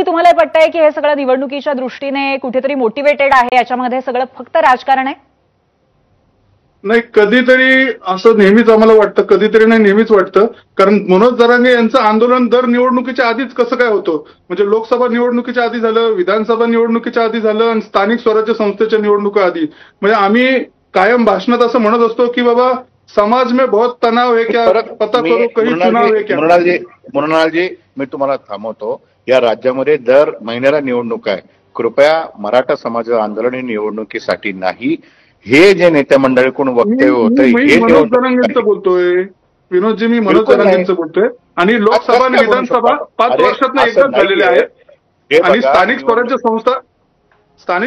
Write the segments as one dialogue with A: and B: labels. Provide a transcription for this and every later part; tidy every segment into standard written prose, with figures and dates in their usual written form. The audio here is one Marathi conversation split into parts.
A: ओबीसी तुम्हाला वाटतंय की हे सगळं निवडणुकीच्या दृष्टीने कुठेतरी मोटिवेटेड आहे, याच्यामध्ये सगळं फक्त राजकारण आहे?
B: नाही, कधीतरी असं नेहमीच आम्हाला वाटतं, कधीतरी नाही नेहमीच वाटतं. कारण मनोज जरांगे यांचं आंदोलन दर निवडणुकीच्या आधीच कसं काय होतं? म्हणजे लोकसभा निवडणुकीच्या आधी झालं, विधानसभा निवडणुकीच्या आधी झालं आणि स्थानिक स्वराज्य संस्थेच्या निवडणुका आधी. म्हणजे आम्ही कायम भाषणात असं म्हणत असतो की बाबा समाज में बहुत तणाव है क्या, पता करो कहीं चुनाव है क्या.
C: मृणालजी, मी तुम्हाला थांबवतो. या राज्यामध्ये दर महिन्याला निवडणूक आहे. कृपया मराठा समाज आंदोलन हे निवडणुकीसाठी नाही. हे जे नेते मंडळीकडून वक्तव्य होतं हे
B: मनोज जरांगेंचं बोलतोय. विनोदजी, मी मनोज जरांगेंचं बोलतोय. आणि लोकसभा आणि विधानसभा 5 वर्षात एकच झालेले आहेत. आणि स्थानिक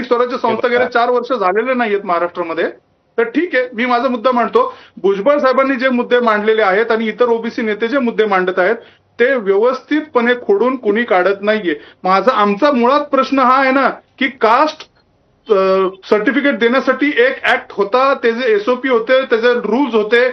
B: स्वराज्य संस्था गेले 4 वर्ष झालेले नाहीयेत महाराष्ट्रामध्ये. तर ठीक आहे, मी माझा मुद्दा मांडतो. भुजबळ साहेबांनी जे मुद्दे मांडलेले आहेत आणि इतर ओबीसी नेते जे मुद्दे मांडत आहेत ते व्यवस्थितपणे खोडून कुणी काढत नाहीये. आमचा मुळात प्रश्न हा आहे ना की कास्ट सर्टिफिकेट देण्यासाठी एक ऍक्ट होता, त्याचे एसओपी होते, त्याचे रूल्स होते.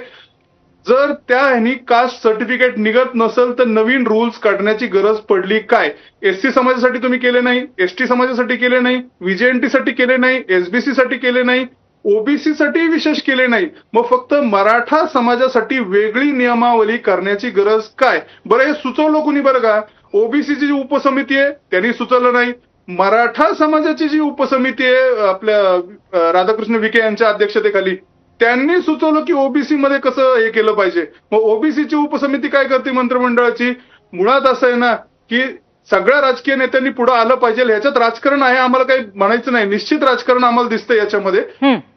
B: जर त्या ह्यानी कास्ट सर्टिफिकेट निघत नसेल तर नवीन रूल्स काढण्याची गरज पडली काय? एससी समाजासाठी तुम्ही केले नाही, एसटी समाजासाठी केले नाही, व्हीजेएनटी साठी केले नाही, एसबीसी साठी केले नाही, ओबीसी साठी विशेष केले नाही. मग फक्त मराठा समाजासाठी वेगळी नियमावली करण्याची गरज काय? बरं, हे सुचवलं कुणी बरं का? ओबीसीची जी उपसमिती आहे त्यांनी सुचवलं नाही. मराठा समाजाची जी उपसमिती आहे आपल्या राधाकृष्ण विखे यांच्या अध्यक्षतेखाली, त्यांनी सुचवलं की ओबीसी मध्ये कसं हे केलं पाहिजे. मग ओबीसीची उपसमिती काय करते मंत्रिमंडळाची? मुळात असं आहे ना की सगळ्या राजकीय नेत्यांनी पुढे आलं पाहिजे. ह्याच्यात राजकारण आहे आम्हाला काही म्हणायचं नाही, निश्चित राजकारण आम्हाला दिसतंय याच्यामध्ये.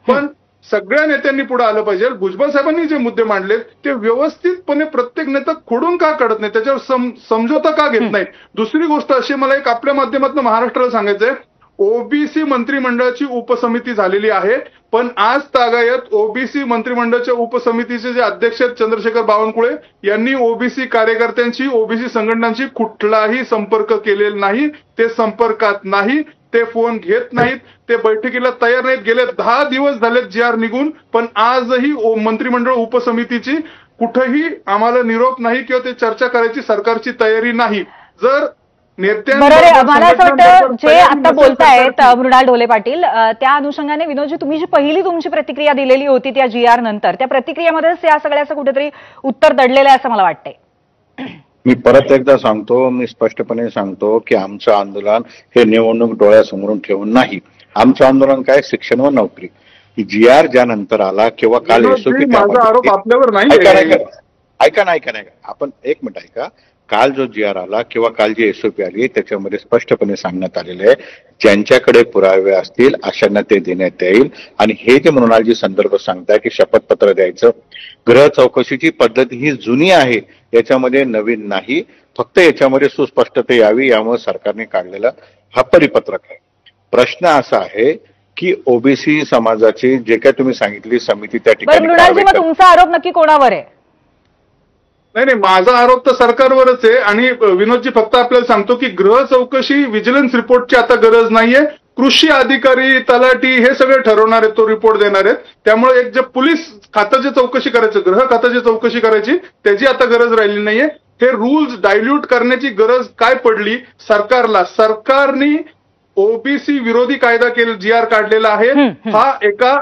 B: पण सगळ्या नेत्यांनी पुढे आलं पाहिजे. भुजबळ साहेबांनी जे मुद्दे मांडले ते व्यवस्थितपणे प्रत्येक नेता खोडून का काढत नाही, त्याच्यावर समझोता का घेत नाही? दुसरी गोष्ट अशी मला एक आपल्या माध्यमातून महाराष्ट्राला सांगायचंय, ओबीसी मंत्रिमंडळाची उपसमिती झालेली आहे, पण आज तागायत ओबीसी मंत्रिमंडळाच्या उपसमितीचे जे अध्यक्ष आहेत चंद्रशेखर बावनकुळे यांनी ओबीसी कार्यकर्त्यांशी, ओबीसी संघटनांशी कुठलाही संपर्क केलेला नाही. ते संपर्कात नाही, ते फोन घेत नाहीत, ते बैठकीला तयार नाहीत. गेले 10 दिवस झालेत जी आर निघून, पण आजही मंत्रिमंडळ उपसमितीची कुठेही आम्हाला निरोप नाही किंवा ते चर्चा करायची सरकारची तयारी नाही. जर
A: बरोबर, मला असं वाटतं जे आता बोलतायत मृणाल ढोले पाटील, त्या अनुषंगाने विनोदजी तुम्ही जी पहिली तुमची प्रतिक्रिया दिलेली होती त्या जी आर नंतर, त्या प्रतिक्रियेमध्येच या सगळ्याचं कुठेतरी उत्तर दडलेलं आहे असं मला वाटतंय.
C: मी परत एकदा सांगतो, मी स्पष्टपणे सांगतो की आमचं आंदोलन हे निवडणूक डोळ्यासमोरून ठेवून नाही. आमचं आंदोलन काय, शिक्षण व नोकरी. जी आर ज्या नंतर आला किंवा काल एसओपी,
B: आरोप आपल्यावर नाही.
C: ऐका ना, आपण एक मिनिट ऐका. काल जो जी आर आला किंवा काल जी एसओपी आली त्याच्यामध्ये स्पष्टपणे सांगण्यात आलेलं आहे ज्यांच्याकडे पुरावे असतील अशांना ते देण्यात येईल. आणि हे जे मृणालजी संदर्भ सांगताय की शपथपत्र द्यायचं, गृह चौकशीची पद्धत ही जुनी आहे, याच्यामध्ये नवीन नाही. फक्त याच्यामध्ये सुस्पष्टता यावी यामुळे सरकारने काढलेला हा परिपत्रक आहे. प्रश्न असा आहे की ओबीसी समाजाची जे काय तुम्ही सांगितली समिती त्या ठिकाणी,
A: तुमचा आरोप नक्की कोणावर आहे?
B: नाही, माझा आरोप तर सरकारवरच आहे. आणि विनोदजी फक्त आपल्याला सांगतो की गृह चौकशी व्हिजिलन्स रिपोर्टची आता गरज नाहीये. कृषी अधिकारी, तलाठी हे सगळे ठरवणार आहेत, तो रिपोर्ट देणार आहेत. त्यामुळे एक जे पोलीस खातं जे चौकशी करायचं, गृह खातं जे चौकशी करायची त्याची आता गरज राहिली नाहीये. हे रूल्स डायल्यूट करण्याची गरज काय पडली सरकारला? सरकारने ओबीसी विरोधी कायदा जी आर काढलेला आहे, हा एका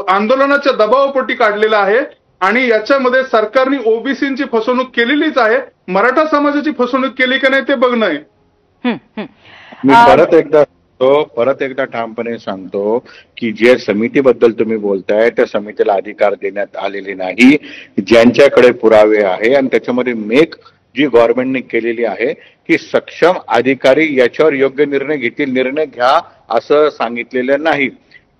B: आंदोलनाच्या दबावापोटी काढलेला आहे. आणि याच्यामध्ये सरकारने ओबीसीची फसवणूक केलेलीच आहे. मराठा समाजाची फसवणूक केली का नाही ते बघणं आहे.
C: मी परत एकदा ठामपणे सांगतो की जे समितीबद्दल तुम्ही बोलताय त्या समितीला अधिकार देण्यात आलेले नाही. ज्यांच्याकडे पुरावे आहे आणि त्याच्यामध्ये मेक जी गव्हर्नमेंटने केलेली आहे की सक्षम अधिकारी याच्यावर योग्य निर्णय घेतील, निर्णय घ्या असं सांगितलेलं नाही.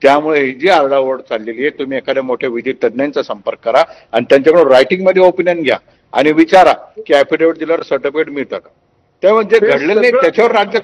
C: त्यामुळे ही जी आरडाओरड चाललेली आहे, तुम्ही एखाद्या मोठ्या विधी तज्ञांचा संपर्क करा आणि त्यांच्याकडून रायटिंग मध्ये ओपिनियन घ्या आणि विचारा की ऍफिडेव्हिट दिल्यावर सर्टिफिकेट मिळतं का. त्यामुळे जे घडलेलं नाही त्याच्यावर राज्य